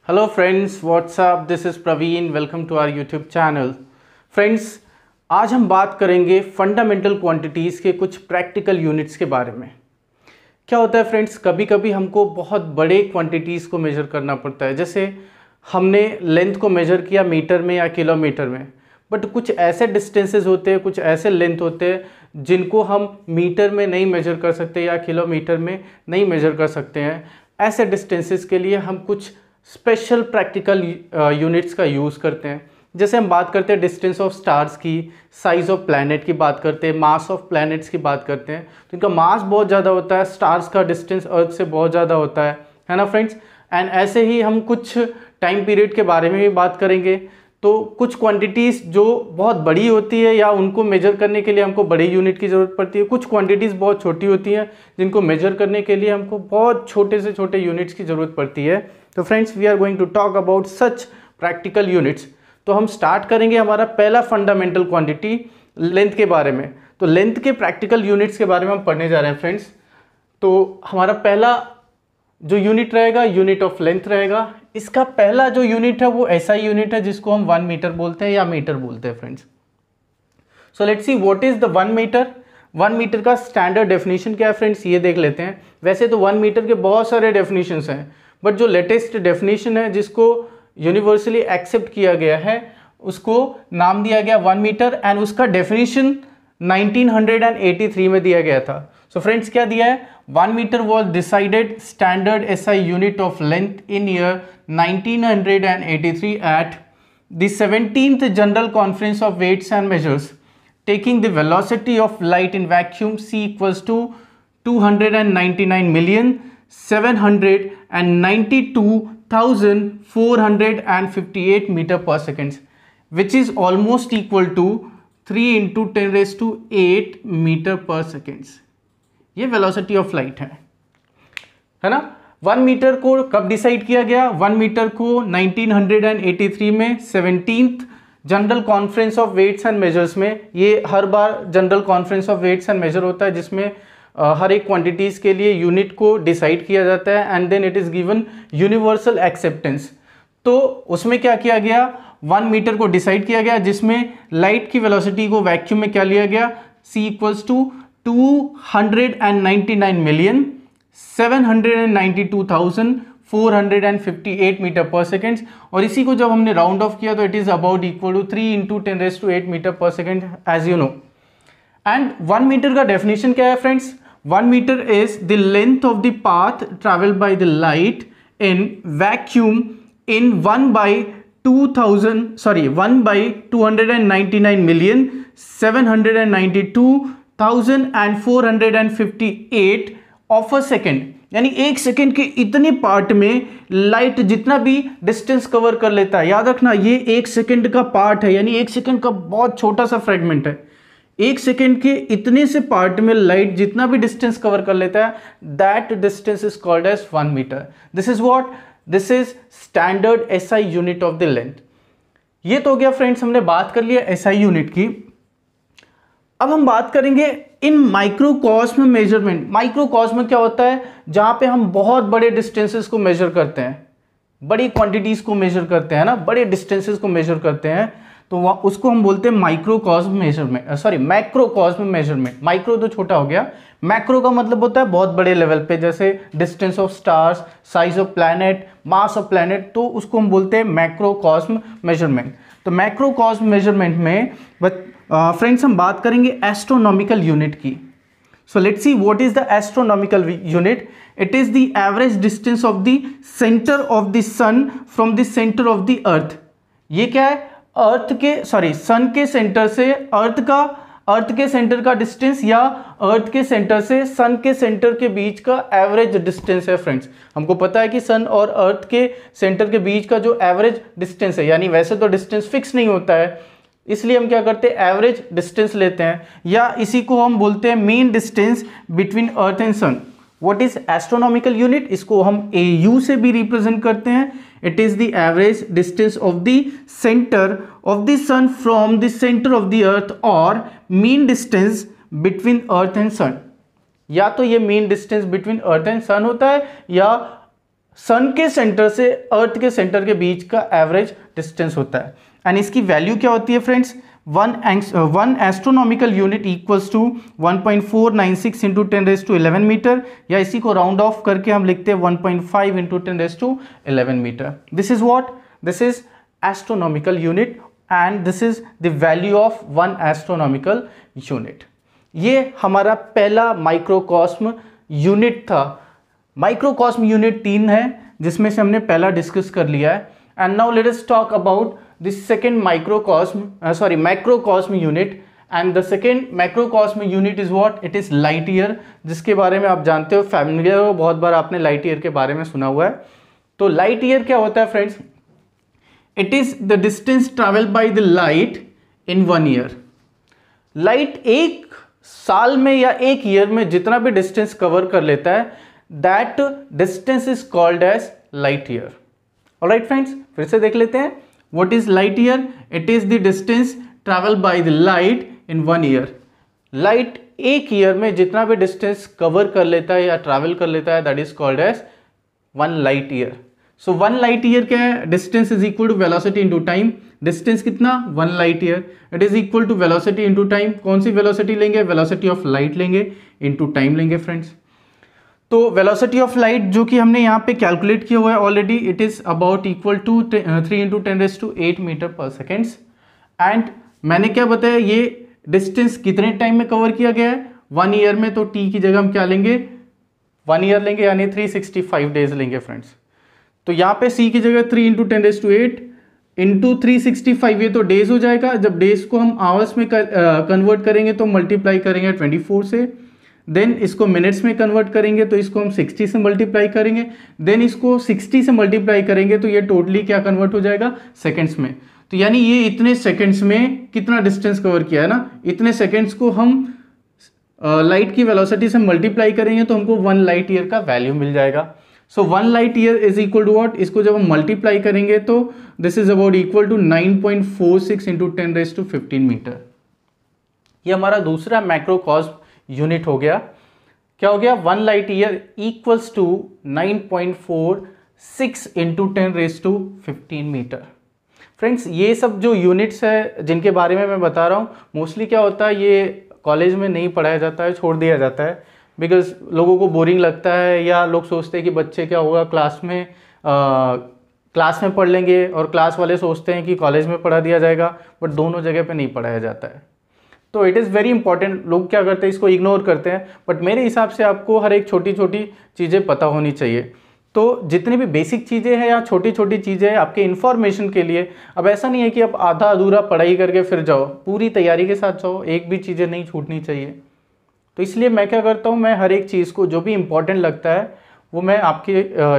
Hello friends, what's up, this is Praveen. Welcome to our YouTube channel. Friends, आज हम बात करेंगे फंडामेंटल क्वांटिटीज़ के कुछ प्रैक्टिकल यूनिट्स के बारे में। क्या होता है फ्रेंड्स, कभी कभी हमको बहुत बड़े क्वांटिटीज़ को मेज़र करना पड़ता है। जैसे हमने लेंथ को मेज़र किया मीटर में या किलोमीटर में, बट कुछ ऐसे डिस्टेंसेस होते हैं, कुछ ऐसे लेंथ होते हैं जिनको हम मीटर में नहीं मेज़र कर सकते या किलोमीटर में नहीं मेज़र कर सकते हैं। ऐसे डिस्टेंसेस के लिए हम कुछ स्पेशल प्रैक्टिकल यूनिट्स का यूज़ करते हैं। जैसे हम बात करते हैं डिस्टेंस ऑफ स्टार्स की, साइज़ ऑफ प्लैनेट की बात करते हैं, मास ऑफ प्लैनेट्स की बात करते हैं, तो इनका मास बहुत ज़्यादा होता है, स्टार्स का डिस्टेंस अर्थ से बहुत ज़्यादा होता है ना फ्रेंड्स। एंड ऐसे ही हम कुछ टाइम पीरियड के बारे में भी बात करेंगे। तो कुछ क्वांटिटीज़ जो बहुत बड़ी होती है या उनको मेजर करने के लिए हमको बड़े यूनिट की ज़रूरत पड़ती है, कुछ क्वांटिटीज़ बहुत छोटी होती हैं जिनको मेजर करने के लिए हमको बहुत छोटे से छोटे यूनिट्स की ज़रूरत पड़ती है। तो friends, we are going to talk about such practical units. तो हम स्टार्ट करेंगे हमारा पहला फंडामेंटल क्वांटिटी लेंथ के बारे में। तो लेंथ के प्रैक्टिकल यूनिट्स के बारे में हम पढ़ने जा रहे हैं फ्रेंड्स। तो हमारा पहला जो यूनिट रहेगा, यूनिट ऑफ लेंथ रहेगा। इसका पहला जो यूनिट है वो ऐसा यूनिट है जिसको हम 1 मीटर बोलते हैं या मीटर बोलते हैं friends. So let's see what is the 1 metre. 1 metre का स्टैंडर्ड डेफिनेशन क्या है फ्रेंड्स, ये देख लेते हैं। वैसे तो 1 मीटर के बहुत सारे डेफिनेशंस हैं, बट जो लेटेस्ट डेफिनेशन है जिसको यूनिवर्सली एक्सेप्ट किया गया है उसको नाम दिया गया 1 मीटर, एंड उसका डेफिनेशन 1983 में दिया गया था। सो फ्रेंड्स, क्या दिया है, 1 metre was decided standard SI unit of length in year 1983 at the 17th general conference of weights and measures, taking the velocity of light in vacuum c equals to 299,792,458 meter per second, which is almost equal to 3 into 10 raised to 8 meter per seconds। ये velocity of light है ना। 1 metre को कब decide किया गया, 1 metre को 1983 में 17th general conference of weights and measures में। ये हर बार general conference of weights and measure होता है जिसमें हर एक क्वांटिटीज़ के लिए यूनिट को डिसाइड किया जाता है, and then it is given universal acceptance. तो उसमें क्या किया गया, 1 मीटर को डिसाइड किया गया जिसमें लाइट की वेलोसिटी को वैक्यूम में क्या लिया गया, c इक्वल्स टू 299,792,458 मीटर पर सेकेंड, और इसी को जब हमने राउंड ऑफ किया तो it is about equal to 3 into 10 raised to 8 metre पर second, as you know. And 1 metre का डेफिनेशन क्या है friends, 1 metre is the length of the path travelled by the light in vacuum in 1 by 299,792,458 of a second. यानी एक second के इतने part में light जितना भी डिस्टेंस कवर कर लेता है, याद रखना ये एक सेकेंड का पार्ट है, यानी एक सेकेंड का बहुत छोटा सा फ्रेगमेंट है। एक सेकेंड के इतने से पार्ट में लाइट जितना भी डिस्टेंस कवर कर लेता है, that distance is called as 1 metre. This is what, this is standard SI unit of the length. ये तो हो गया फ्रेंड्स, हमने बात कर लिया SI यूनिट की। अब हम बात करेंगे इन माइक्रोकॉस्म मेजरमेंट। माइक्रोकॉस्म क्या होता है, जहां पे हम बहुत बड़े डिस्टेंसेस को मेजर करते हैं, बड़ी क्वांटिटीज को मेजर करते हैं ना, बड़े डिस्टेंसेस को मेजर करते हैं, तो उसको हम बोलते हैं माइक्रोकॉस्म मेजरमेंट, सॉरी मैक्रोकॉस्म मेजरमेंट। माइक्रो तो छोटा हो गया, मैक्रो का मतलब होता है बहुत बड़े लेवल पे, जैसे distance of stars, size of planet, mass of planet, तो उसको हम बोलते हैं मैक्रोकॉस्म मेजरमेंट। तो मैक्रोकॉस्म मेजरमेंट में फ्रेंड्स हम बात करेंगे एस्ट्रोनॉमिकल यूनिट की। So let's see what is the astronomical unit. It is the average distance of the centre of the sun from the centre of the earth. ये क्या है, सन के सेंटर से अर्थ के सेंटर का डिस्टेंस, या अर्थ के सेंटर से सन के सेंटर के बीच का एवरेज डिस्टेंस है फ्रेंड्स। हमको पता है कि सन और अर्थ के सेंटर के बीच का जो एवरेज डिस्टेंस है, यानी वैसे तो डिस्टेंस फिक्स नहीं होता है, इसलिए हम क्या करते हैं, एवरेज डिस्टेंस लेते हैं, या इसी को हम बोलते हैं mean distance between earth and sun. What is astronomical unit, इसको हम AU से भी रिप्रेजेंट करते हैं। It is the average distance of the centre of the sun from the centre of the earth, और mean distance between earth and sun. या तो ये mean distance between earth and sun होता है, या सन के सेंटर से अर्थ के सेंटर के बीच का एवरेज डिस्टेंस होता है। एंड इसकी वैल्यू क्या होती है friends, one astronomical unit equals to 1.496 into 10⁻11 metre, या इसी को राउंड ऑफ करके हम लिखते हैं 1.5 into 10⁻11 metre. This is what, this is astronomical unit and this is the value of one astronomical unit. ये हमारा पहला माइक्रोकॉस्म यूनिट था। माइक्रोकॉस्म यूनिट 3 है, जिसमें से हमने पहला डिस्कस कर लिया है। And now let us talk about the second macrocosm unit, and the second macrocosm unit is what, it is light year, जिसके बारे में आप जानते हो, फैमिलियर हो, बहुत बार आपने लाइट ईयर के बारे में सुना हुआ है। तो लाइट ईयर क्या होता है friends, it is the distance travel by the light in 1 year. Light एक साल में या एक ईयर में जितना भी डिस्टेंस कवर कर लेता है, that distance is called as light year. Alright friends, फिर से देख लेते हैं, what is light year, it is the distance travel by the light in 1 year. Light एक ईयर में जितना भी डिस्टेंस कवर कर लेता है या ट्रैवल कर लेता है, that is called as 1 light year. So 1 light year क्या है, distance is equal to velocity into time. Distance कितना, 1 light year, it is equal to velocity into time. कौन सी वेलोसिटी लेंगे, वेलोसिटी ऑफ लाइट लेंगे, इनटू टाइम लेंगे friends. तो velocity of light जो कि हमने यहाँ पे कैलकुलेट किया हुआ है already, it is about equal to 3 into 10⁸ metre पर सेकेंड्स। एंड मैंने क्या बताया, ये डिस्टेंस कितने टाइम में कवर किया गया है, 1 ईयर में। तो टी की जगह हम क्या लेंगे, 1 ईयर लेंगे, यानी 365 डेज लेंगे फ्रेंड्स। तो यहाँ पे सी की जगह 3 इंटू 10⁸ इंटू 365, ये तो डेज हो जाएगा। जब डेज को हम आवर्स में कन्वर्ट करेंगे तो मल्टीप्लाई करेंगे 24 से, देन इसको मिनट्स में कन्वर्ट करेंगे तो इसको हम 60 से मल्टीप्लाई करेंगे, देन इसको 60 से मल्टीप्लाई करेंगे तो ये टोटली क्या कन्वर्ट हो जाएगा, सेकंड्स में। तो यानी ये इतने सेकंड्स में कितना डिस्टेंस कवर किया है ना, इतने सेकंड्स को हम लाइट की वेलोसिटी से मल्टीप्लाई करेंगे तो हमको 1 लाइट ईयर का वैल्यू मिल जाएगा। So 1 light year is equal to what, इसको जब हम मल्टीप्लाई करेंगे तो this is about equal to 9.46 into 10⁻15 metre. ये हमारा दूसरा मैक्रोकॉस्म यूनिट हो गया। क्या हो गया, 1 light year equals to 9.46 into 10⁻15 metre. Friends, ये सब जो यूनिट्स है जिनके बारे में मैं बता रहा हूँ, मोस्टली क्या होता है, ये कॉलेज में नहीं पढ़ाया जाता है, छोड़ दिया जाता है, बिकॉज लोगों को बोरिंग लगता है, या लोग सोचते हैं कि बच्चे क्या होगा क्लास में पढ़ लेंगे, और क्लास वाले सोचते हैं कि कॉलेज में पढ़ा दिया जाएगा, बट दोनों जगह पे नहीं पढ़ाया जाता है। तो इट इज़ वेरी इंपॉर्टेंट। लोग क्या करते हैं, इसको इग्नोर करते हैं, बट मेरे हिसाब से आपको हर एक छोटी छोटी चीज़ें पता होनी चाहिए। तो जितनी भी बेसिक चीज़ें हैं या छोटी छोटी चीज़ें हैं आपके इन्फॉर्मेशन के लिए, अब ऐसा नहीं है कि आप आधा अधूरा पढ़ाई करके फिर जाओ, पूरी तैयारी के साथ जाओ, एक भी चीज़ें नहीं छूटनी चाहिए। तो इसलिए मैं क्या करता हूँ, मैं हर एक चीज़ को जो भी इम्पोर्टेंट लगता है वो मैं आपके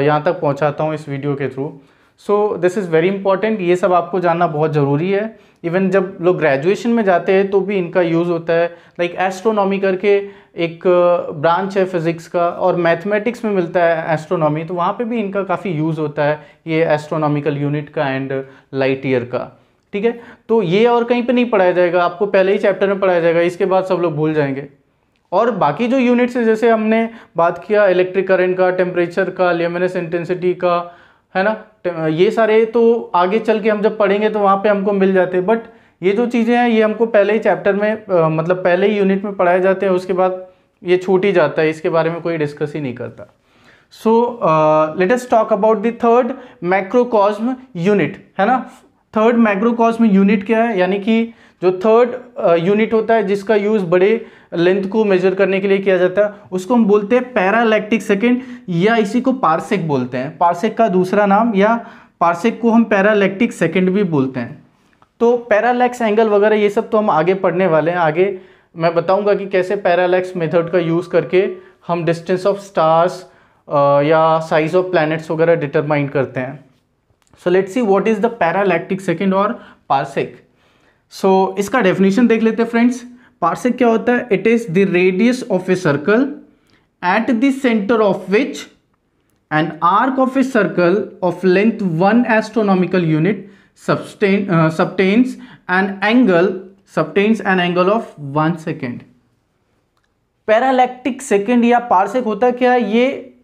यहाँ तक पहुँचाता हूँ इस वीडियो के through. So this is very important, ये सब आपको जानना बहुत ज़रूरी है। इवन जब लोग ग्रेजुएशन में जाते हैं तो भी इनका यूज़ होता है। लाइक एस्ट्रोनॉमी करके एक ब्रांच है फिज़िक्स का, और मैथमेटिक्स में मिलता है एस्ट्रोनॉमी, तो वहाँ पे भी इनका काफ़ी यूज़ होता है, ये एस्ट्रोनॉमिकल यूनिट का एंड लाइट ईयर का। ठीक है, तो ये और कहीं पे नहीं पढ़ाया जाएगा, आपको पहले ही चैप्टर में पढ़ाया जाएगा, इसके बाद सब लोग भूल जाएंगे। और बाकी जो यूनिट्स है, जैसे हमने बात किया इलेक्ट्रिक करंट का, टेम्परेचर का, ल्यूमिनस इंटेंसिटी का, है ना, ये सारे तो आगे चल के हम जब पढ़ेंगे तो वहाँ पे हमको मिल जाते हैं। बट ये जो चीज़ें हैं ये हमको पहले ही चैप्टर में मतलब पहले ही यूनिट में पढ़ाए जाते हैं, उसके बाद ये छूट ही जाता है, इसके बारे में कोई डिस्कस ही नहीं करता। So let us talk about the third macrocosm unit, है ना। थर्ड मैक्रोकॉस्म यूनिट क्या है, यानी कि जो थर्ड यूनिट होता है जिसका यूज़ बड़े लेंथ को मेजर करने के लिए किया जाता है, उसको हम बोलते हैं पैरालैक्टिक सेकेंड, या इसी को पार्सेक बोलते हैं। पार्सेक का दूसरा नाम, या पार्सेक को हम पैरालैक्टिक सेकेंड भी बोलते हैं। तो पैरालैक्स एंगल वगैरह ये सब तो हम आगे पढ़ने वाले हैं। आगे मैं बताऊंगा कि कैसे पैरालैक्स मेथड का यूज़ करके हम डिस्टेंस ऑफ स्टार्स या साइज ऑफ प्लैनेट्स वगैरह डिटरमाइन करते हैं। So let's see what is the parallactic second और पार्सेक। सो इसका डेफिनेशन देख लेते हैं फ्रेंड्स। पार्सेक क्या होता है, it is the radius of a circle at the centre of which an arc of a circle of length 1 astronomical unit subtends an angle of 1 second. Parallactic second या parsec होता क्या है, ये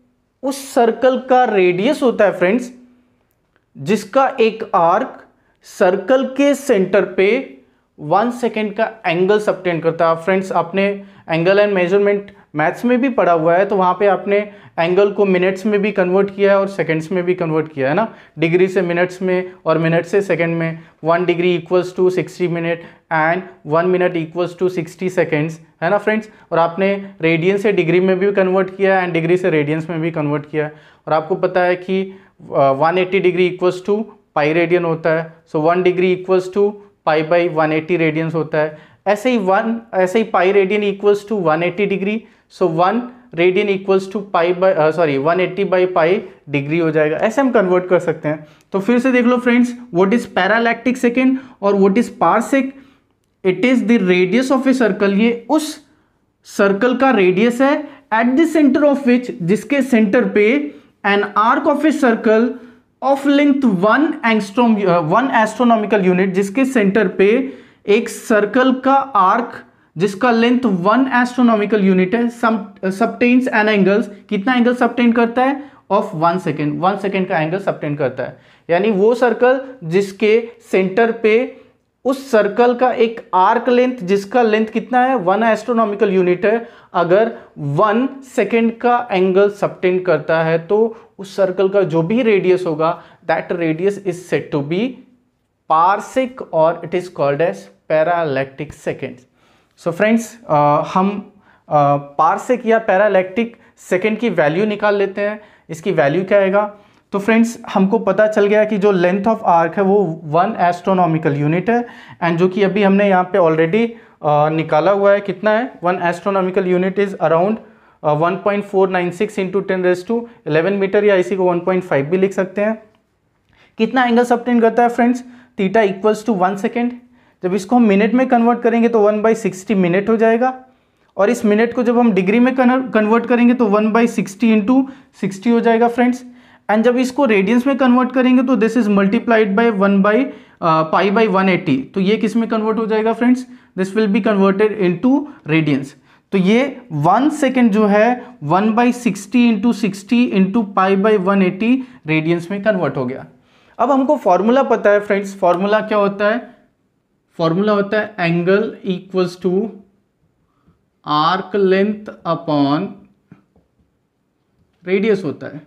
उस circle का रेडियस होता है friends, जिसका एक आर्क सर्कल के सेंटर पे 1 सेकेंड का एंगल सबटेंड करता है। फ्रेंड्स आपने एंगल एंड मेजरमेंट मैथ्स में भी पढ़ा हुआ है, तो वहाँ पे आपने एंगल को मिनट्स में भी कन्वर्ट किया है और सेकंड्स में भी कन्वर्ट किया है ना, डिग्री से मिनट्स में और मिनट से सेकंड में। 1 degree equals to 60 minute and 1 minute equals to 60 seconds, है ना फ्रेंड्स। और आपने रेडियन से डिग्री में भी कन्वर्ट किया एंड डिग्री से रेडियंस में भी कन्वर्ट किया। और आपको पता है कि 180 degree equals to pi radian होता है, so 1 degree equals to pi by 180 radians होता है। ऐसे ही pi radian equals to 180 degree, so 1 radian equals to 180 by pi degree हो जाएगा। ऐसे हम कन्वर्ट कर सकते हैं। तो फिर से देख लो फ्रेंड्स, व्हाट इज पैरालैक्टिक सेकेंड और what is parsec. It is the radius of a circle, ये उस सर्कल का रेडियस है एट द सेंटर ऑफ विच, जिसके सेंटर पे N arc of a circle of length 1 astronomical unit, जिसके सेंटर पे एक सर्कल का आर्क जिसका लेंथ 1 एस्ट्रोनॉमिकल यूनिट है, सबटेन्स एन एंगल्स, कितना एंगल सबटेंड करता है, ऑफ 1 सेकेंड, 1 सेकेंड का एंगल सबटेंड करता है। यानी वो सर्कल जिसके सेंटर पे उस सर्कल का एक आर्क लेंथ, जिसका लेंथ कितना है, 1 एस्ट्रोनॉमिकल यूनिट है, अगर 1 सेकेंड का एंगल सबटेंड करता है तो उस सर्कल का जो भी रेडियस होगा, that radius is said to be parsec और it is called as parallactic second. So friends हम पारसेक या पैरालैक्टिक सेकेंड की वैल्यू निकाल लेते हैं। इसकी वैल्यू क्या आएगा, तो फ्रेंड्स हमको पता चल गया कि जो लेंथ ऑफ आर्क है वो 1 एस्ट्रोनॉमिकल यूनिट है, एंड जो कि अभी हमने यहाँ पे ऑलरेडी निकाला हुआ है, कितना है, 1 astronomical unit is around 1.496 into 10⁻11 metre, या इसी को 1.5 भी लिख सकते हैं। कितना एंगल सबटेंड करता है friends, theta equals to 1 second. जब इसको हम मिनट में कन्वर्ट करेंगे तो 1/60 मिनट हो जाएगा, और इस मिनट को जब हम डिग्री में कन्वर्ट करेंगे तो 1/60 इंटू 60 हो जाएगा फ्रेंड्स। एंड जब इसको रेडियंस में कन्वर्ट करेंगे तो दिस इज मल्टीप्लाइड बाय 1/पाई/180, तो ये किस में कन्वर्ट हो जाएगा friends, this will be converted into radiance. तो ये 1 सेकेंड जो है 1/60 इंटू 60 इंटू पाई/180 रेडियंस में कन्वर्ट हो गया। अब हमको फॉर्मूला पता है फ्रेंड्स, फॉर्मूला क्या होता है, फॉर्मूला होता है angle equals to arc length upon radius होता है।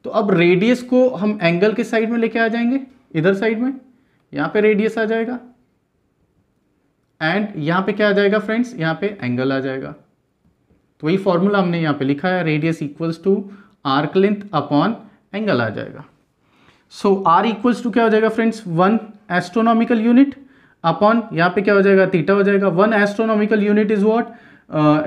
तो अब रेडियस को हम एंगल के साइड में लेके आ जाएंगे, इधर साइड में, यहां पे रेडियस आ जाएगा एंड यहां पे क्या आ जाएगा फ्रेंड्स, यहां पे एंगल आ जाएगा। तो वही फॉर्मूला हमने यहां पे लिखा है, radius equals to arc length upon angle आ जाएगा। सो आर इक्वल्स टू क्या हो जाएगा फ्रेंड्स, 1 एस्ट्रोनॉमिकल यूनिट अपॉन यहाँ पे क्या हो जाएगा, थीटा हो जाएगा। 1 astronomical unit is what,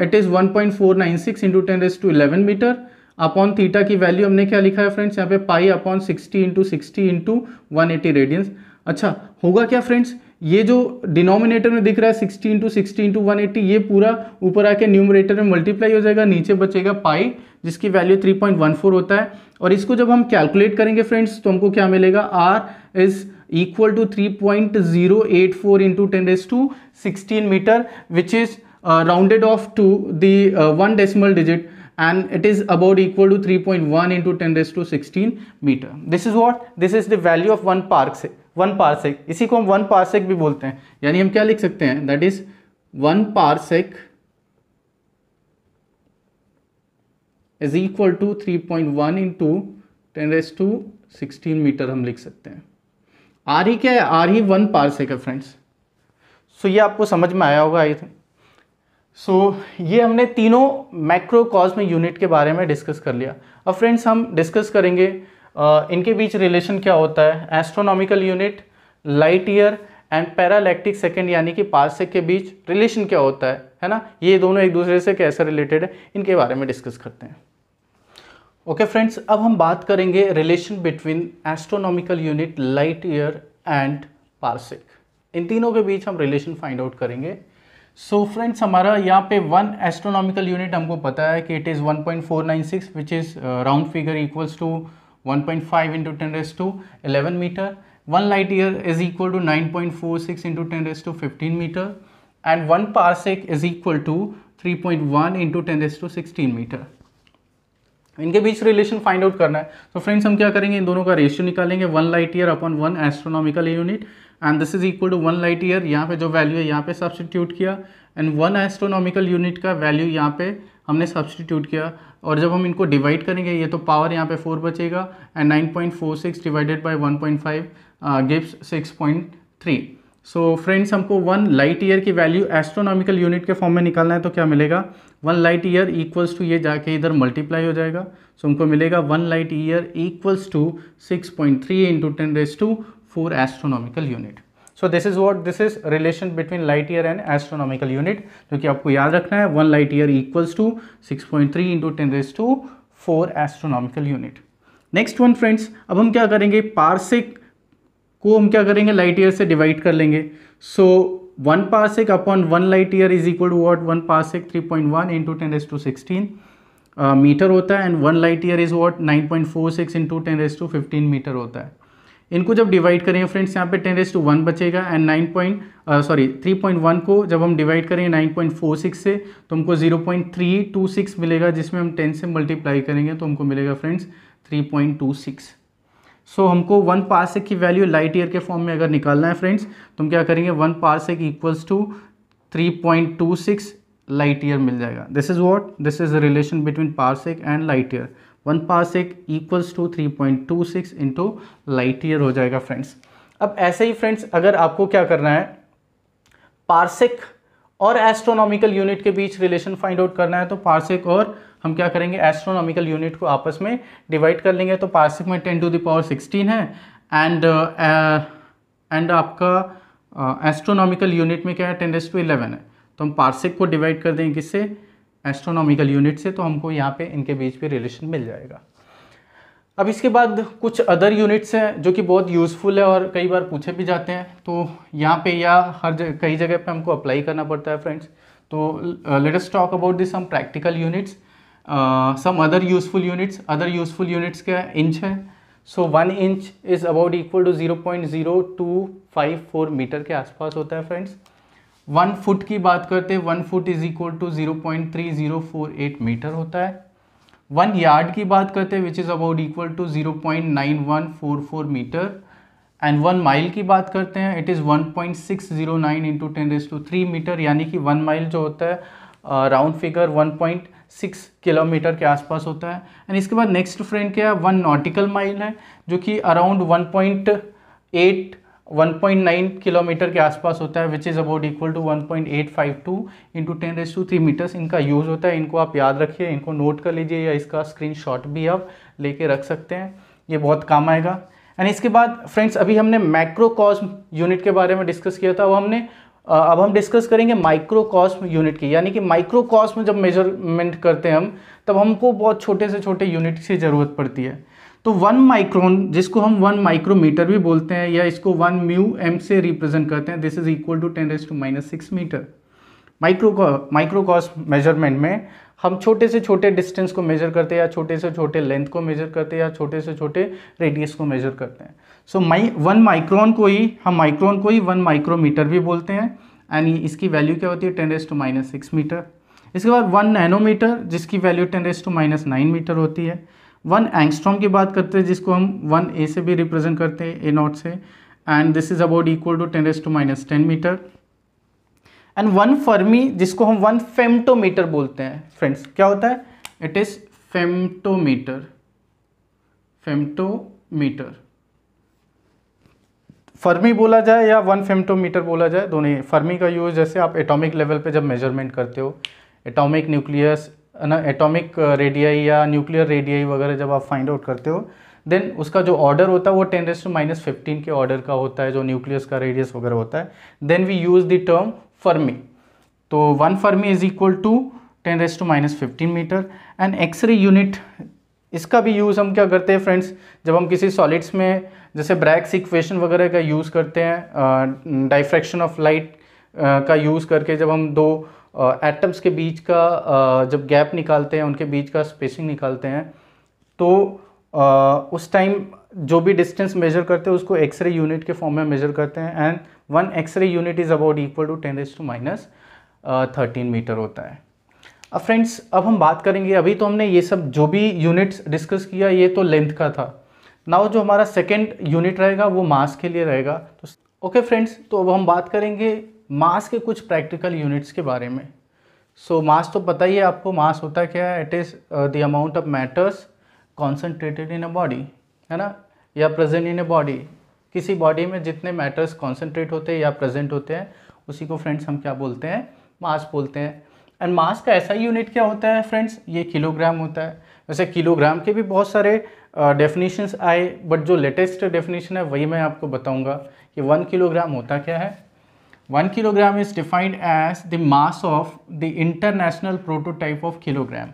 it is 1.496 into 10⁻11 metre upon theta की वैल्यू हमने क्या लिखा है फ्रेंड्स, यहाँ पे pi upon 60 into 60 into 180 radians. अच्छा होगा क्या फ्रेंड्स, ये जो डिनोमिनेटर में दिख रहा है 60 इंटू 60 इंटू 180, ये पूरा ऊपर आके न्यूमरेटर में मल्टीप्लाई हो जाएगा, नीचे बचेगा पाई जिसकी वैल्यू 3.14 होता है। और इसको जब हम कैलकुलेट करेंगे फ्रेंड्स तो हमको क्या मिलेगा, r is equal to 3.084 into 10⁻16 metre, which is rounded off to the 1 decimal digit, and it is about equal to 3.1 into 10⁻16 meter. This is what, this is the value of 1 parsec. इसी को हम 1 parsec भी बोलते हैं। यानी हम क्या लिख सकते हैं, that is 1 parsec is equal to 3.1 into 10⁻16 metre हम लिख सकते हैं। आर ही क्या है, आर ही 1 parsec है फ्रेंड्स। सो ये आपको समझ में आया होगा आई थिंक। सो ये हमने तीनों मैक्रोकॉस्मिक यूनिट के बारे में डिस्कस कर लिया। अब फ्रेंड्स हम डिस्कस करेंगे इनके बीच रिलेशन क्या होता है, astronomical unit, light year and parallactic second यानी कि पारसेक के बीच रिलेशन क्या होता है ना, ये दोनों एक दूसरे से कैसे रिलेटेड है, इनके बारे में डिस्कस करते हैं। ओके फ्रेंड्स, अब हम बात करेंगे relation between astronomical unit, light year and parsec. इन तीनों के बीच हम रिलेशन फाइंड आउट करेंगे। सो फ्रेंड्स हमारा यहाँ पे 1 एस्ट्रोनॉमिकल यूनिट हमको पता है कि it is 1.496 which is round figure equals to 1.5 into 10⁻11 metre. 1 light year is equal to 9.46 into 10⁻15 metre and 1 parsec is equal to 3.1 into 10⁻16 metre. इनके बीच रिलेशन फाइंड आउट करना है। तो फ्रेंड्स हम क्या करेंगे, इन दोनों का रेशियो निकालेंगे, 1 light year upon 1 astronomical unit, and this is equal to 1 light year, यहाँ पे जो वैल्यू है यहाँ पे सब्सटीट्यूट किया, एंड 1 एस्ट्रोनॉमिकल यूनिट का वैल्यू यहाँ पे हमने सब्सटीट्यूट किया, और जब हम इनको डिवाइड करेंगे ये तो पावर यहाँ पे 4 बचेगा, and 9.46 divided by 1.5 gives 6.3। So friends हमको 1 लाइट ईयर की वैल्यू एस्ट्रोनॉमिकल यूनिट के फॉर्म में निकालना है, तो क्या मिलेगा, 1 लाइट ईयर इक्वल्स टू, ये जाके इधर मल्टीप्लाई हो जाएगा, सो हमको मिलेगा 1 light year equals to 6.3 into 10⁴ astronomical unit. So this is relation between light year and astronomical unit, जो कि आपको याद रखना है, 1 light year equals to 6.3 into 10⁴ astronomical unit. Next one friends, अब हम क्या करेंगे, पारसेक को हम क्या करेंगे, लाइट ईयर से डिवाइड कर लेंगे। So 1 parsec upon 1 light year is equal to what, 1 parsec 3.1 into 10⁻16 metre होता है, and 1 light year is what 9.46 into 10⁻15 metre होता है। इनको जब डिवाइड करेंगे फ्रेंड्स, यहाँ पे 10⁻1 बचेगा, एंड 3.1 को जब हम डिवाइड करेंगे 9.46 से तो हमको 0.326 मिलेगा, जिसमें हम 10 से मल्टीप्लाई करेंगे तो हमको मिलेगा फ्रेंड्स 3.26। सो हमको 1 पारसेक की वैल्यू लाइट ईयर के फॉर्म में अगर निकालना है फ्रेंड्स, तो हम क्या करेंगे, 1 parsec equals to 3.26 light year मिल जाएगा। This is the relation between parsec and light year. 1 parsec equals to 3.26 into light year हो जाएगा फ्रेंड्स। अब ऐसे ही फ्रेंड्स, अगर आपको क्या करना है, पारसेक और एस्ट्रोनॉमिकल यूनिट के बीच रिलेशन फाइंड आउट करना है, तो पारसेक और हम क्या करेंगे, एस्ट्रोनॉमिकल यूनिट को आपस में डिवाइड कर लेंगे। तो पारसेक में 10⁻16 है, एंड आपका एस्ट्रोनॉमिकल यूनिट में क्या है, 10⁻11 है। तो हम पारसेक को डिवाइड कर देंगे किससे, एस्ट्रोनॉमिकल यूनिट से, तो हमको यहाँ पे इनके बीच भी रिलेशन मिल जाएगा। अब इसके बाद कुछ अदर यूनिट्स हैं जो कि बहुत यूज़फुल है और कई बार पूछे भी जाते हैं, तो यहाँ पे या कई जगह पे हमको अप्लाई करना पड़ता है फ्रेंड्स। तो let us talk about this some practical units, some other useful units क्या है, इंच है। So 1 inch is about equal to 0.0254 metre के आसपास होता है फ्रेंड्स। 1 फुट की बात करते हैं, 1 foot is equal to 0.3048 metre होता है। 1 यार्ड की बात करते हैं, which is about equal to 0.9144 metre, and 1 mile की बात करते हैं, इट इज़ 1.609 इंटू 10⁻³ मीटर, यानी कि 1 माइल जो होता है राउंड फिगर 1.6 किलोमीटर के आसपास होता है। एंड इसके बाद नेक्स्ट फ्रेंड क्या है, 1 नॉटिकल माइल है, जो कि अराउंड 1.9 किलोमीटर के आसपास होता है, which is about equal to 1.852 into 10⁻³ metres इनका यूज़ होता है। इनको आप याद रखिए, इनको नोट कर लीजिए, या इसका स्क्रीनशॉट भी आप लेके रख सकते हैं, ये बहुत काम आएगा। एंड इसके बाद फ्रेंड्स, अभी हमने मैक्रोकॉस्म यूनिट के बारे में डिस्कस किया था, अब हम डिस्कस करेंगे माइक्रोकॉस्म यूनिट की, यानी कि माइक्रोकॉस्म जब मेजरमेंट करते हैं हम, तब हमको बहुत छोटे से छोटे यूनिट की ज़रूरत पड़ती है। तो 1 माइक्रोन, जिसको हम 1 माइक्रोमीटर भी बोलते हैं, या इसको 1 μm से रिप्रेजेंट करते हैं, this is equal to 10⁻⁻6 meter. Microcosm measurement में हम छोटे से छोटे डिस्टेंस को मेजर करते हैं, या छोटे से छोटे लेंथ को मेजर करते हैं, या छोटे से छोटे रेडियस को मेजर करते हैं। सो 1 माइक्रोन को ही 1 माइक्रोमीटर भी बोलते हैं, एंड इसकी वैल्यू क्या होती है, 10⁻⁻6 मीटर। इसके बाद 1 नैनोमीटर, जिसकी वैल्यू 10⁻⁹ मीटर होती है। 1 एंगस्ट्रॉम की बात करते हैं, जिसको हम 1 से भी रिप्रेजेंट करते हैं, A0 से, and this is about equal to 10⁻10 metre. And 1 fermi, जिसको हम 1 फेम्टोमीटर बोलते हैं फ्रेंड्स, क्या होता है, इट इज फेम्टोमीटर। फर्मी बोला जाए या 1 फेम्टोमीटर बोला जाए, दोनों ही। फर्मी का यूज जैसे आप एटॉमिक लेवल पे जब मेजरमेंट करते हो, एटॉमिक न्यूक्लियस एटॉमिक रेडियाई या न्यूक्लियर रेडियाई वगैरह जब आप फाइंड आउट करते हो, देन उसका जो ऑर्डर होता है वो 10⁻⁻15 के ऑर्डर का होता है, जो न्यूक्लियस का रेडियस वगैरह होता है। Then we use the term fermi. तो 1 फर्मी is equal to 10⁻15 metre. And x-ray unit, इसका भी यूज़ हम क्या करते हैं फ्रेंड्स, जब हम किसी सॉलिड्स में जैसे ब्रैग्स इक्वेशन वगैरह का यूज़ करते हैं, डाइफ्रैक्शन ऑफ लाइट का यूज़ करके जब हम 2 एटम्स के बीच का जब गैप निकालते हैं, उनके बीच का स्पेसिंग निकालते हैं, तो उस टाइम जो भी डिस्टेंस मेजर करते हैं उसको एक्सरे यूनिट के फॉर्म में मेजर करते हैं। And 1 x-ray unit is about equal to 10⁻13 metre होता है। अब फ्रेंड्स, अब हम बात करेंगे, अभी तो हमने ये सब जो भी यूनिट्स डिस्कस किया ये तो लेंथ का था। नाउ जो हमारा सेकेंड यूनिट रहेगा वो मास के लिए रहेगा। तो ओके फ्रेंड्स, तो अब हम बात करेंगे मास के कुछ प्रैक्टिकल यूनिट्स के बारे में। सो मास तो पता ही है आपको, मास होता क्या है, it is the amount of matters concentrated in a body, है ना, या प्रेजेंट इन अ बॉडी। किसी बॉडी में जितने मैटर्स कॉन्सेंट्रेट होते हैं या प्रेजेंट होते हैं उसी को फ्रेंड्स हम क्या बोलते हैं, मास बोलते हैं। एंड मास का ऐसा यूनिट क्या होता है फ्रेंड्स, ये किलोग्राम होता है। वैसे किलोग्राम के भी बहुत सारे डेफिनेशंस आए, बट जो लेटेस्ट डेफिनेशन है वही मैं आपको बताऊंगा कि 1 किलोग्राम होता क्या है। 1 kilogram is defined as the mass of the international prototype of kilogram।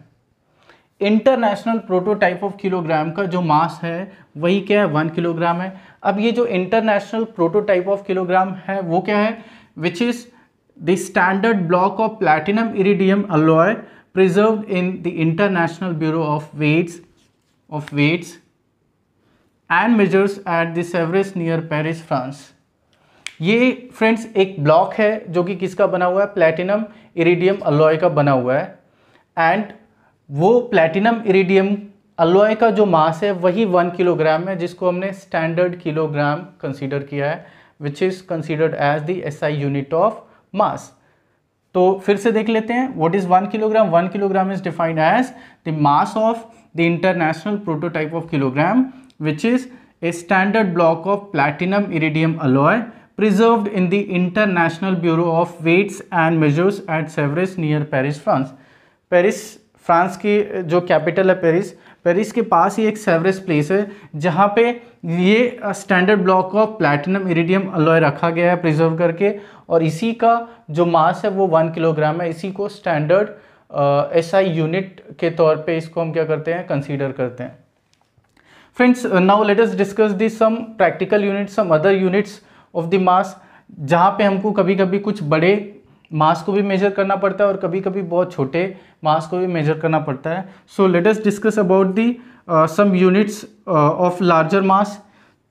International prototype of kilogram का जो मास है वही क्या है, 1 किलोग्राम है। अब ये जो इंटरनेशनल प्रोटोटाइप ऑफ किलोग्राम है वो क्या है, which is the standard block of platinum iridium alloy preserved in the International Bureau of weights and Measures at the Sevres near Paris, France. ये फ्रेंड्स एक ब्लॉक है जो कि किसका बना हुआ है, प्लैटिनम इरिडियम अलॉय का बना हुआ है। एंड वो प्लैटिनम इरिडियम अलॉय का जो मास है वही 1 किलोग्राम है, जिसको हमने स्टैंडर्ड किलोग्राम कंसीडर किया है, which is considered as the SI unit of mass. तो फिर से देख लेते हैं, what is 1 kilogram. 1 kilogram is defined as the mass of the international prototype of kilogram which is a standard block of platinum iridium alloy preserved in the International Bureau of Weights and Measures at Sèvres near Paris, France। Paris France की जो capital है Paris के पास ही एक Sevres place है जहाँ पे ये standard block of platinum iridium alloy रखा गया है प्रिजर्व करके, और इसी का जो मास है वो 1 किलोग्राम है। इसी को स्टैंडर्ड एसआई यूनिट के तौर पे इसको हम क्या करते हैं, कंसीडर करते हैं। Friends, now let us discuss the some practical units, some other units of the mass, जहाँ पे हमको कभी कभी कुछ बड़े मास को भी मेजर करना पड़ता है और कभी कभी बहुत छोटे मास को भी मेजर करना पड़ता है। So let us discuss about the some units of larger mass.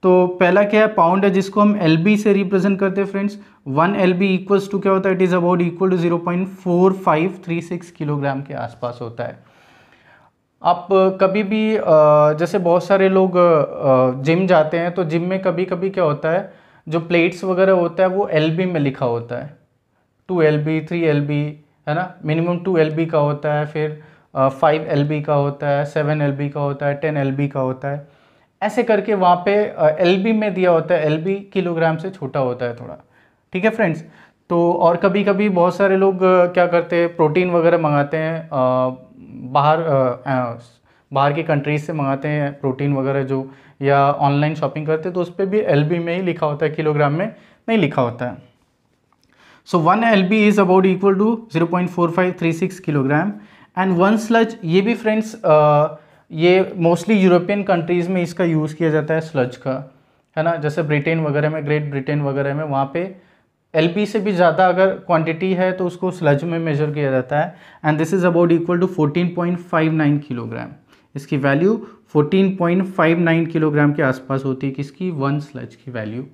तो पहला क्या है, पाउंड है, जिसको हम एलबी से रिप्रेजेंट करते हैं फ्रेंड्स। 1 LB इक्वल्स टू क्या होता है, it is about equal to 0.4536 kilogram के आसपास होता है। आप कभी भी जैसे बहुत सारे लोग जिम जाते हैं तो जिम में कभी कभी क्या होता है, जो प्लेट्स वगैरह होता है वो LB में लिखा होता है, 2 LB 3 LB, है ना, मिनिमम 2 LB का होता है, फिर 5 LB का होता है, 7 LB का होता है, 10 LB का होता है, ऐसे करके वहाँ पे LB में दिया होता है। LB किलोग्राम से छोटा होता है थोड़ा, ठीक है फ्रेंड्स। तो और कभी कभी बहुत सारे लोग क्या करते हैं, प्रोटीन वगैरह मंगाते हैं, बाहर की कंट्रीज से मंगाते हैं प्रोटीन वगैरह जो, या ऑनलाइन शॉपिंग करते हैं तो उस पर भी LB में ही लिखा होता है, किलोग्राम में नहीं लिखा होता है। So 1 LB is about equal to 0.4536 kilogram. And 1 slug, ये भी फ्रेंड्स ये मोस्टली यूरोपियन कंट्रीज़ में इसका यूज़ किया जाता है स्लज का, है ना, जैसे ब्रिटेन वगैरह में, ग्रेट ब्रिटेन वगैरह में, वहाँ पे LB से भी ज़्यादा अगर क्वांटिटी है तो उसको स्लज में मेजर किया जाता है। And this is about equal to 14.59 kilogram. इसकी वैल्यू 14.59 किलोग्राम के आसपास होती है, किसकी, 1 स्लज की वैल्यू।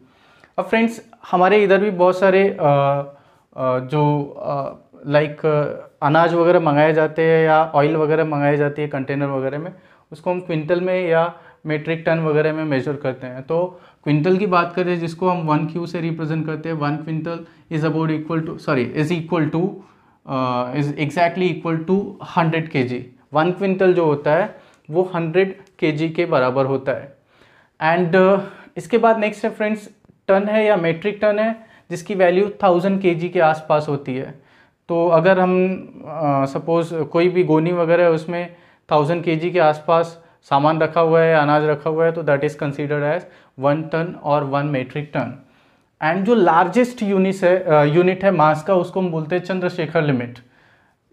अब फ्रेंड्स, हमारे इधर भी बहुत सारे जो लाइक अनाज वगैरह मंगाए जाते हैं या ऑयल वगैरह मंगाई जाती है कंटेनर वगैरह में, उसको हम क्विंटल में या मेट्रिक टन वगैरह में मेजर करते हैं। तो क्विंटल की बात करें जिसको हम 1 Q से रिप्रेजेंट करते हैं, 1 quintal is about equal to is exactly equal to 100 kg। 1 quintal जो होता है वो 100 kg के बराबर होता है। एंड इसके बाद नेक्स्ट है फ्रेंड्स, टन है या मेट्रिक टन है, जिसकी वैल्यू 1000 kg के आसपास होती है। तो अगर हम सपोज़ कोई भी गोनी वगैरह है उसमें 1000 kg के आसपास सामान रखा हुआ है, अनाज रखा हुआ है, तो that is considered as 1 ton और 1 मेट्रिक टन। एंड जो लार्जेस्ट यूनिट है मास का, उसको हम बोलते हैं चंद्रशेखर लिमिट,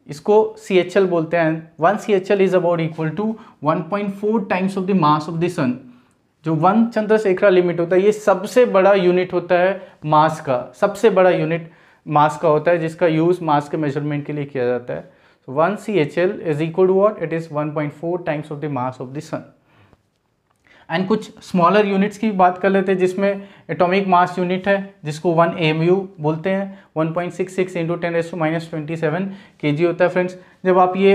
इसको CHL बोलते हैं। 1 CHL is about equal to 1.4 times of the mass of the sun. जो 1 चंद्रशेखर लिमिट होता है, ये सबसे बड़ा यूनिट होता है मास का, सबसे बड़ा यूनिट मास का होता है, जिसका यूज़ मास के मेजरमेंट के लिए किया जाता है। So 1 CHL is equal to what? It is 1.4 times of the mass of the sun. And कुछ स्मॉलर यूनिट्स की बात कर लेते हैं, जिसमें एटॉमिक मास यूनिट है जिसको 1 AMU बोलते हैं, 1.66 × 10⁻⁻27 kg होता है फ्रेंड्स। जब आप ये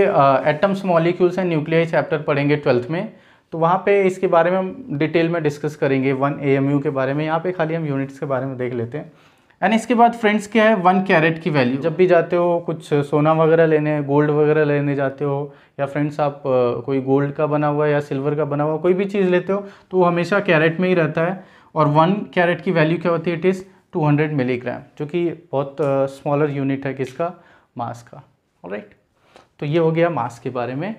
atoms, molecules and nuclei chapter पढ़ेंगे 12th में, तो वहाँ पे इसके बारे में हम डिटेल में डिस्कस करेंगे 1 AMU के बारे में। यहाँ पे खाली हम यूनिट्स के बारे में देख लेते हैं। एंड इसके बाद फ्रेंड्स क्या है, 1 कैरेट की वैल्यू। जब भी जाते हो कुछ सोना वगैरह लेने, गोल्ड वगैरह लेने जाते हो, या फ्रेंड्स आप कोई गोल्ड का बना हुआ या सिल्वर का बना हुआ कोई भी चीज़ लेते हो तो वो हमेशा कैरेट में ही रहता है। और 1 कैरेट की वैल्यू क्या होती है, इट इज़ 200 मिलीग्राम, जो कि बहुत स्मॉलर यूनिट है किसका, मास का। ऑलराइट, तो ये हो गया मास के बारे में।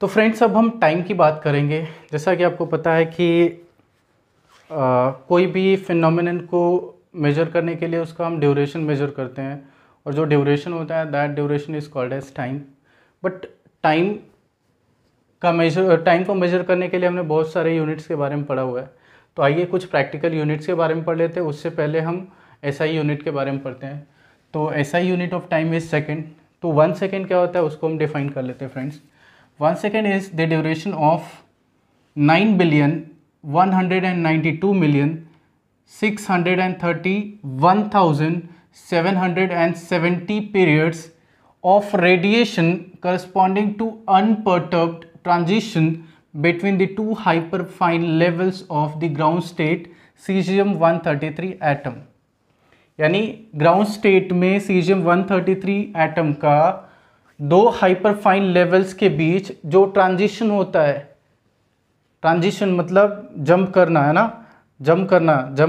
तो फ्रेंड्स अब हम टाइम की बात करेंगे। जैसा कि आपको पता है कि कोई भी फिनोमिनन को मेजर करने के लिए उसका हम ड्यूरेशन मेजर करते हैं, और जो ड्यूरेशन होता है that duration is called as time. But time को मेजर करने के लिए हमने बहुत सारे यूनिट्स के बारे में पढ़ा हुआ है। तो आइए कुछ प्रैक्टिकल यूनिट्स के बारे में पढ़ लेते हैं। उससे पहले हम SI यूनिट के बारे में पढ़ते हैं। तो SI unit of time is second. तो 1 सेकेंड क्या होता है उसको हम डिफाइन कर लेते हैं friends. 1 second is the duration of 9,192,631,770 periods of radiation corresponding to unperturbed transition between the two hyperfine levels of the ground state cesium-133 atom। यानी ग्राउंड स्टेट में cesium-133 एटम का 2 हाइपरफाइन लेवल्स के बीच जो transition होता है, transition मतलब jump करना है ना, जंप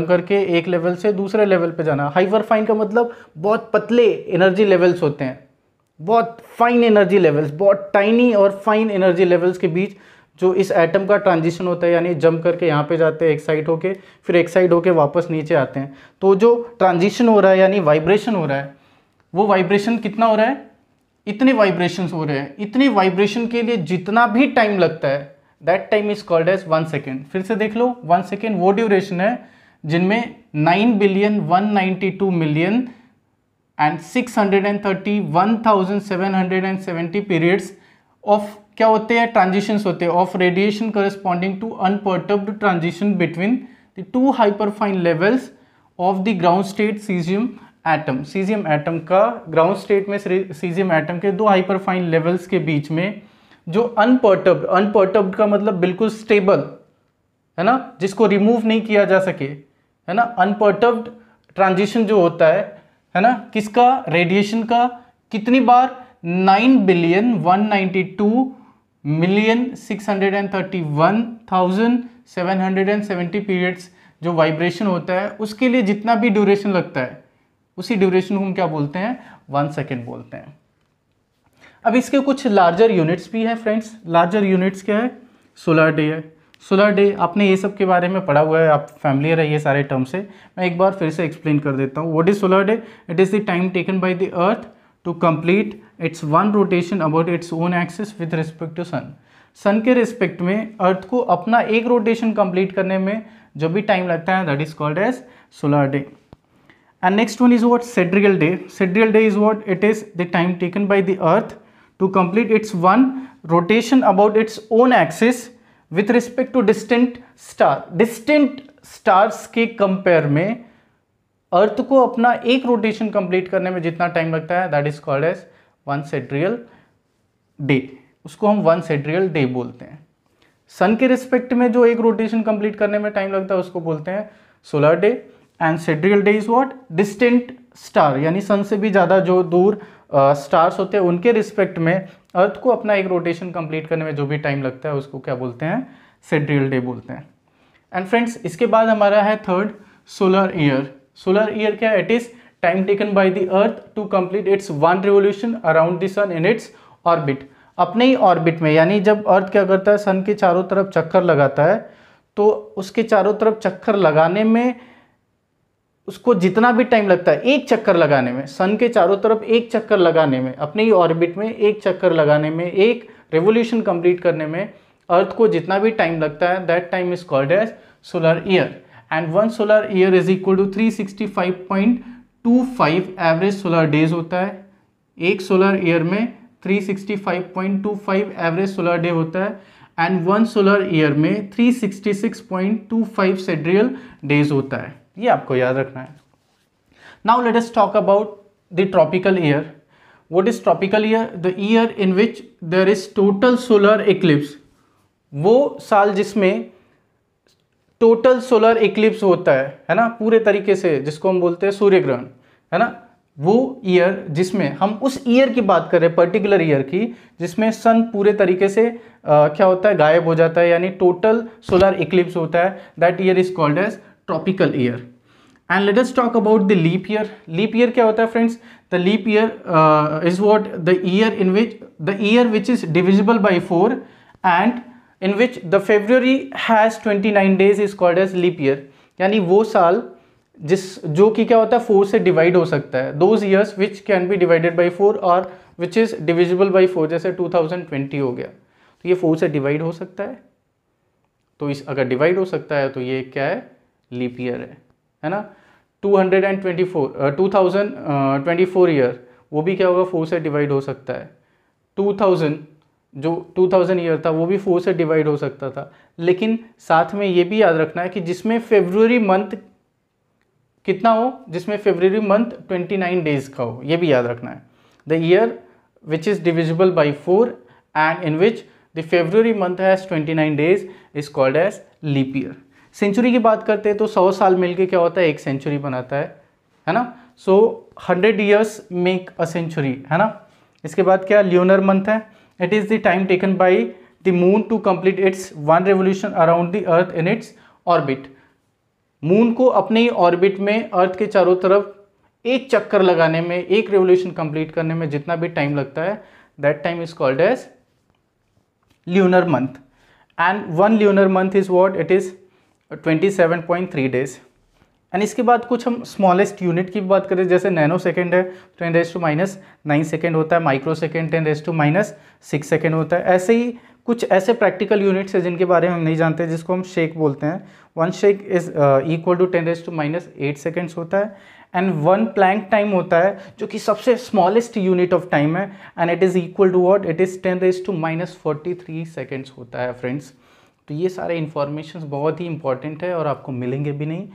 करके एक लेवल से दूसरे लेवल पे जाना। हाइपरफाइन का मतलब बहुत पतले एनर्जी लेवल्स होते हैं, बहुत फाइन एनर्जी लेवल्स, बहुत टाइनी और फाइन एनर्जी लेवल्स के बीच जो इस एटम का ट्रांजिशन होता है, यानी जंप करके यहाँ पे जाते हैं एक्साइट होके, फिर एक्साइट होके वापस नीचे आते हैं। तो जो ट्रांजिशन हो रहा है यानी वाइब्रेशन हो रहा है, वो वाइब्रेशन कितना हो रहा है, इतने वाइब्रेशंस हो रहे हैं। इतने वाइब्रेशन के लिए जितना भी टाइम लगता है that time is called as 1 second. फिर से देख लो, 1 सेकेंड वो ड्यूरेशन है जिनमें 9,192,631,770 पीरियड्स ऑफ क्या होते हैं, ट्रांजिशंस होते हैं of radiation corresponding to unperturbed transition between the 2 hyperfine levels of the ground state caesium atom. Caesium atom का ग्राउंड स्टेट में सीजियम एटम के 2 हाइपरफाइन लेवल्स के बीच में जो अनपर्टर्ब्ड का मतलब बिल्कुल स्टेबल है ना, जिसको रिमूव नहीं किया जा सके, है ना। अनपर्टर्ब्ड ट्रांजिशन जो होता है ना, किसका, रेडिएशन का, कितनी बार, 9,192,631,770 पीरियड्स जो वाइब्रेशन होता है उसके लिए जितना भी ड्यूरेशन लगता है उसी ड्यूरेशन को हम क्या बोलते हैं, 1 सेकेंड बोलते हैं। अब इसके कुछ लार्जर यूनिट्स भी हैं फ्रेंड्स। लार्जर यूनिट्स क्या है, सोलर डे है। सोलर डे आपने ये सब के बारे में पढ़ा हुआ है, आप फैमिलियर है ये सारे टर्म से। मैं एक बार फिर से एक्सप्लेन कर देता हूँ। What is solar day? It is the time taken by the earth to complete its 1 rotation about its own axis with respect to sun. Sun के रिस्पेक्ट में अर्थ को अपना एक रोटेशन कंप्लीट करने में जो भी टाइम लगता है that is called as solar day. And next one is what, sidereal day. Sidereal day is what? It is the time taken by the earth to complete its 1 rotation about its own axis with respect to distant star. Distant stars के compare में अर्थ को अपना एक rotation complete करने में जितना time लगता है that is called as 1 sidereal day। उसको हम 1 sidereal day बोलते हैं। सन के रिस्पेक्ट में जो एक रोटेशन कंप्लीट करने में टाइम लगता है उसको बोलते हैं solar day. And sidereal day is what, distant star, यानी सन से भी ज़्यादा जो दूर स्टार्स होते हैं उनके रिस्पेक्ट में अर्थ को अपना एक रोटेशन कंप्लीट करने में जो भी टाइम लगता है उसको क्या बोलते हैं, sidereal डे बोलते हैं। एंड फ्रेंड्स इसके बाद हमारा है third, solar year. Solar year क्या है, it is time taken by the earth to complete its 1 revolution around the sun in its orbit. अपने ही ऑर्बिट में, यानी जब अर्थ क्या करता है, सन के चारों तरफ चक्कर लगाता है, तो उसके चारों तरफ चक्कर लगाने में उसको जितना भी टाइम लगता है, एक चक्कर लगाने में, सन के चारों तरफ एक चक्कर लगाने में, अपने ही ऑर्बिट में एक चक्कर लगाने में, एक रेवोल्यूशन कंप्लीट करने में अर्थ को जितना भी टाइम लगता है that time is called as solar year. And 1 solar year is equal to 365.25 average solar days होता है। एक सोलर ईयर में 365.25 एवरेज सोलर डे होता है। एंड 1 सोलर ईयर में 366.25 सिडरियल डेज होता है। ये आपको याद रखना है। Now let us talk about the tropical year. What is tropical year? The year in which there is total solar eclipse. वो साल जिसमें टोटल सोलर इक्लिप्स होता है ना, पूरे तरीके से, जिसको हम बोलते हैं सूर्य ग्रहण, है ना, वो ईयर जिसमें हम उस ईयर की बात कर रहे हैं, पर्टिकुलर ईयर की, जिसमें सन पूरे तरीके से क्या होता है, गायब हो जाता है, यानी टोटल सोलर इक्लिप्स होता है। That year is called as tropical year. And let us talk about the leap year. Leap year क्या होता है friends? The leap year is what the year in which the year which is divisible by 4 and in which the February has 29 days is called as leap year। यानी वो साल जो कि क्या होता है, 4 से डिवाइड हो सकता है। those years which can be divided by 4 और which is divisible by 4, जैसे 2020 हो गया, तो ये 4 से डिवाइड हो सकता है। तो इस अगर डिवाइड हो सकता है तो ये क्या है, लीप ईयर है ना। 2024 ईयर, वो भी क्या होगा, 4 से डिवाइड हो सकता है। 2000 ईयर था, वो भी 4 से डिवाइड हो सकता था। लेकिन साथ में ये भी याद रखना है कि जिसमें फेब्रुअरी मंथ कितना हो, जिसमें फेब्रुअरी मंथ 29 डेज का हो, ये भी याद रखना है। The year which is divisible by 4 and in which the February month has 29 days is called as leap year. Century की बात करते हैं तो 100 साल मिलके क्या होता है, एक सेंचुरी बनाता है ना। सो 100 ईयर्स मेक अ सेंचुरी, है ना। इसके बाद क्या, ल्यूनर मंथ है। It is the time taken by the moon to complete its one revolution around the earth in its orbit। Moon को अपने ही ऑर्बिट में अर्थ के चारों तरफ एक चक्कर लगाने में, एक रेवोल्यूशन कंप्लीट करने में जितना भी टाइम लगता है, that time is called as lunar month. And one lunar month is what, it is 27.3 days. एंड इसके बाद कुछ हम स्मॉलेस्ट यूनिट की बात करें, जैसे नैनो सेकेंड है, 10⁻⁹ सेकेंड होता है। माइक्रो सेकेंड 10⁻⁶ सेकेंड होता है। ऐसे ही कुछ ऐसे प्रैक्टिकल यूनिट्स हैं जिनके बारे में हम नहीं जानते, जिसको हम शेक बोलते हैं। 1 shake is equal to 10⁻⁸ seconds होता है। एंड 1 प्लैंक टाइम होता है, जो कि सबसे स्मॉलेस्ट यूनिट ऑफ टाइम है, and it is equal to what, it is 10⁻43 seconds होता है फ्रेंड्स। तो ये सारे इंफॉर्मेशन बहुत ही इंपॉर्टेंट है और आपको मिलेंगे भी नहीं,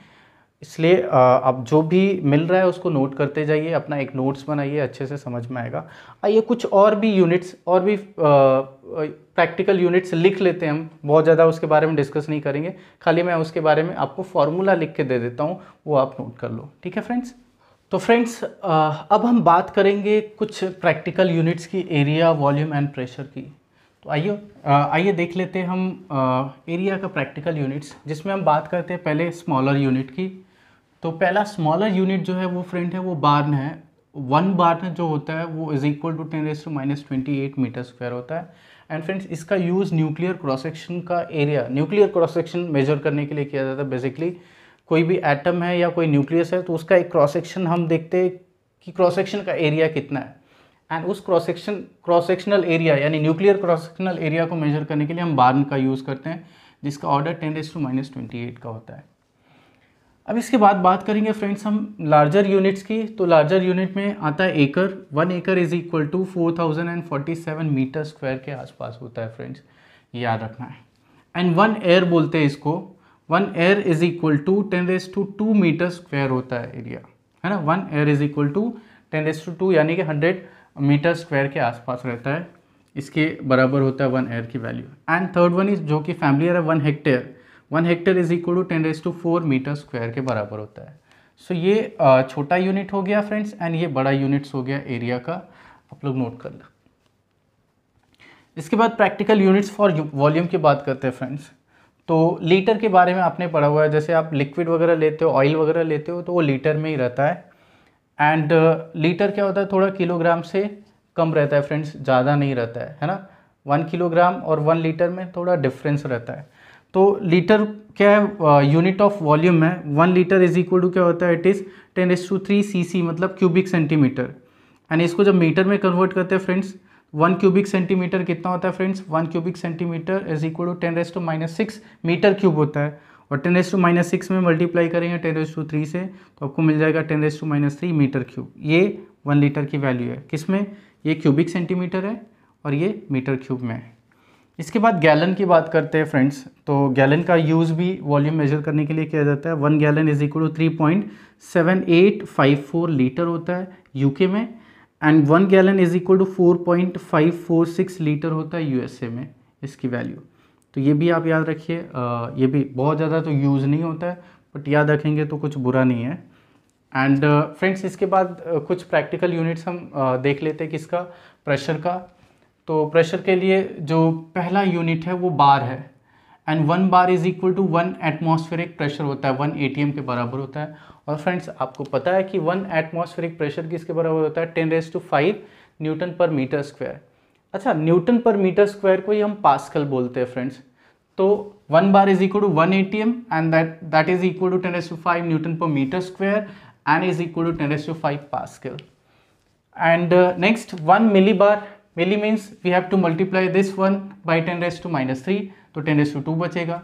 इसलिए अब जो भी मिल रहा है उसको नोट करते जाइए, अपना एक नोट्स बनाइए, अच्छे से समझ में आएगा। आइए कुछ और भी यूनिट्स और भी प्रैक्टिकल यूनिट्स लिख लेते हैं हम, बहुत ज़्यादा उसके बारे में डिस्कस नहीं करेंगे, खाली मैं उसके बारे में आपको फॉर्मूला लिख के दे देता हूँ, वो आप नोट कर लो, ठीक है फ्रेंड्स। तो फ्रेंड्स अब हम बात करेंगे कुछ प्रैक्टिकल यूनिट्स की, एरिया, वॉल्यूम एंड प्रेशर की। तो आइए देख लेते हैं हम एरिया का प्रैक्टिकल यूनिट्स, जिसमें हम बात करते हैं पहले स्मॉलर यूनिट की। तो पहला स्मॉलर यूनिट जो है वो फ्रेंड है, वो बार्न है। 1 बार्न जो होता है वो is equal to 10⁻⁻28 metre square होता है। एंड फ्रेंड्स इसका यूज़ न्यूक्लियर क्रॉस सेक्शन का area, nuclear cross section measure करने के लिए किया जाता है। बेसिकली कोई भी एटम है या कोई न्यूक्लियस है तो उसका एक क्रॉस सेक्शन हम देखते हैं कि क्रॉस सेक्शन का एरिया कितना है, एंड उस क्रॉस सेक्शनल एरिया यानी न्यूक्लियर क्रॉस सेक्शनल एरिया को मेजर करने के लिए हम बार्न का यूज़ करते हैं, जिसका ऑर्डर 10⁻28 का होता है। अब इसके बाद बात करेंगे फ्रेंड्स हम लार्जर यूनिट्स की। तो लार्जर यूनिट में आता है एकड़। 1 एकड़ is equal to 4047 metre square के आसपास होता है फ्रेंड्स, ये याद रखना है। एंड 1 एयर बोलते हैं इसको। 1 are is equal to 10⁻² metre square होता है एरिया, है ना। 1 एयर इज इक्वल टू 10⁻² यानी कि 100 मीटर स्क्वायर के आसपास रहता है, इसके बराबर होता है 1 एयर की वैल्यू। एंड थर्ड वन इज जो कि फैमिलियर है, 1 hectare. 1 hectare is equal to 10⁻⁴ metre square के बराबर होता है। सो ये छोटा यूनिट हो गया फ्रेंड्स, एंड ये बड़ा यूनिट्स हो गया एरिया का, आप लोग नोट कर लो। इसके बाद प्रैक्टिकल यूनिट्स फॉर वॉल्यूम की बात करते हैं फ्रेंड्स। तो लीटर के बारे में आपने पढ़ा हुआ है, जैसे आप लिक्विड वगैरह लेते हो, ऑयल वगैरह लेते हो, तो वो लीटर में ही रहता है। एंड लीटर क्या होता है, थोड़ा किलोग्राम से कम रहता है फ्रेंड्स, ज़्यादा नहीं रहता है ना। 1 किलोग्राम और 1 लीटर में थोड़ा डिफरेंस रहता है। तो लीटर क्या है, यूनिट ऑफ वॉल्यूम है। 1 लीटर इज इक्वल टू क्या होता है, इट इज़ 10⁻³ cc, मतलब क्यूबिक सेंटीमीटर। एंड इसको जब मीटर में कन्वर्ट करते हैं फ्रेंड्स, 1 क्यूबिक सेंटीमीटर कितना होता है friends, 1 cubic centimetre is equal to 10⁻⁻6 metre cube होता है। और 10⁻⁻6 में मल्टीप्लाई करेंगे 10⁻³ से तो आपको मिल जाएगा 10⁻³ मीटर क्यूब। ये 1 लीटर की वैल्यू है, किस में, ये क्यूबिक सेंटीमीटर है और ये मीटर क्यूब में है। इसके बाद गैलन की बात करते हैं फ्रेंड्स। तो गैलन का यूज़ भी वॉल्यूम मेजर करने के लिए किया जाता है। 1 gallon is equal to 3.7854 litre होता है यूके में, and 1 gallon is equal to 4.546 litre होता है यूएसए में इसकी वैल्यू। तो ये भी आप याद रखिए। ये भी बहुत ज़्यादा तो यूज़ नहीं होता है, बट याद रखेंगे तो कुछ बुरा नहीं है। एंड फ्रेंड्स इसके बाद कुछ प्रैक्टिकल यूनिट्स हम देख लेते हैं किसका, प्रेशर का। तो प्रेशर के लिए जो पहला यूनिट है वो बार है, and 1 bar is equal to 1 atmospheric pressure होता है, 1 ATM के बराबर होता है। और फ्रेंड्स आपको पता है कि 1 एटमॉस्फेरिक प्रेशर किसके बराबर होता है, 10⁵ न्यूटन पर मीटर स्क्वायर। अच्छा, न्यूटन पर मीटर स्क्वायर को ही हम पास्कल बोलते हैं फ्रेंड्स। तो 1 बार is equal to 1 ATM and that is equal to 10⁵ newton per meter square and is equal to 10⁵ pascal. And next 1 millibar, milli means we have to multiply this one by 10⁻³ तो 10⁻² बचेगा।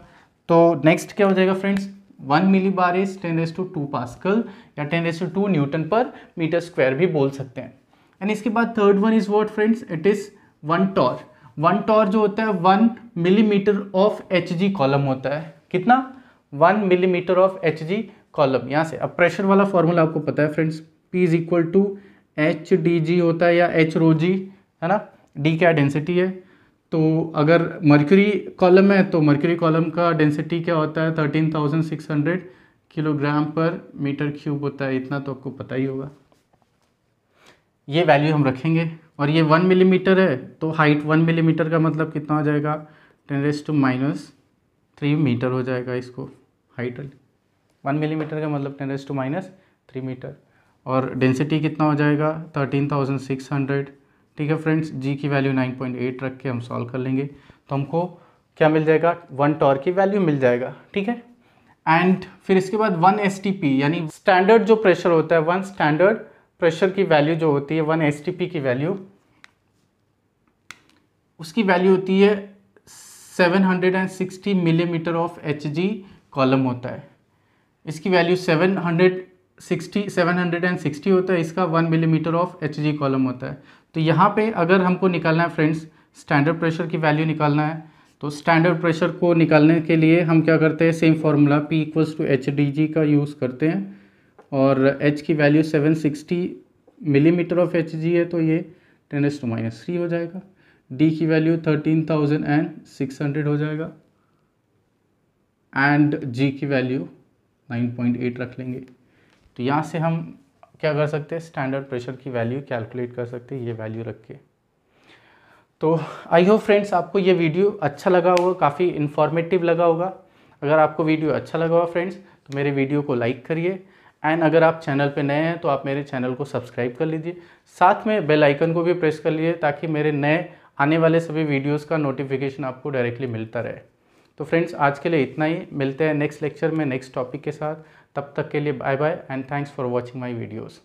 तो next क्या हो जाएगा friends, 1 millibar is 10⁻² pascal या 10⁻² Newton per meter square भी बोल सकते हैं। एंड इसके बाद third one is what friends, it is 1 torr। 1 torr जो होता है 1 मिलीमीटर ऑफ Hg कॉलम होता है। कितना, 1 मिलीमीटर ऑफ Hg कॉलम। यहाँ से अब प्रेशर वाला फॉर्मूला आपको पता है friends, P is equal to HdG होता है या H⍴G, है ना। D क्या डेंसिटी है, तो अगर मर्क्यूरी कॉलम है तो मर्क्यूरी कॉलम का डेंसिटी क्या होता है, 13,600 किलोग्राम पर मीटर क्यूब होता है। इतना तो आपको पता ही होगा। ये वैल्यू हम रखेंगे, और ये 1 मिलीमीटर है तो हाइट 1 मिलीमीटर का मतलब कितना हो जाएगा, 10⁻³ मीटर हो जाएगा। इसको हाइट 1 मिलीमीटर का मतलब 10⁻³ मीटर, और डेंसिटी कितना हो जाएगा 13,600। ठीक है फ्रेंड्स, जी की वैल्यू 9.8 रख के हम सॉल्व कर लेंगे तो हमको क्या मिल जाएगा, 1 torr की वैल्यू मिल जाएगा। ठीक है, एंड फिर इसके बाद 1 STP यानी स्टैंडर्ड जो प्रेशर होता है, 1 स्टैंडर्ड प्रेशर की वैल्यू जो होती है 1 STP की वैल्यू, उसकी वैल्यू होती है 760 मिलीमीटर ऑफ Hg कॉलम होता है। इसकी वैल्यू 760 होता है, इसका 1 मिलीमीटर ऑफ Hg कॉलम होता है। तो यहाँ पे अगर हमको निकालना है फ्रेंड्स स्टैंडर्ड प्रेशर की वैल्यू निकालना है, तो स्टैंडर्ड प्रेशर को निकालने के लिए हम क्या करते हैं, same formula P equals to HdG का यूज़ करते हैं, और H की वैल्यू 760 मिलीमीटर ऑफ Hg है तो ये 10⁻³ हो जाएगा। D की वैल्यू 13,600 हो जाएगा, एंड G की वैल्यू 9.8 रख लेंगे। तो यहाँ से हम क्या कर सकते हैं, स्टैंडर्ड प्रेशर की वैल्यू कैलकुलेट कर सकते हैं ये वैल्यू रख के। तो आई होप फ्रेंड्स आपको ये वीडियो अच्छा लगा होगा, काफ़ी इन्फॉर्मेटिव लगा होगा। अगर आपको वीडियो अच्छा लगा होगा फ्रेंड्स तो मेरे वीडियो को लाइक करिए, एंड अगर आप चैनल पे नए हैं तो आप मेरे चैनल को सब्सक्राइब कर लीजिए, साथ में बेल आइकन को भी प्रेस कर लीजिए ताकि मेरे नए आने वाले सभी वीडियोज़ का नोटिफिकेशन आपको डायरेक्टली मिलता रहे। तो फ्रेंड्स आज के लिए इतना ही, मिलते हैं नेक्स्ट लेक्चर में नेक्स्ट टॉपिक के साथ। तब तक के लिए bye bye and thanks for watching my videos.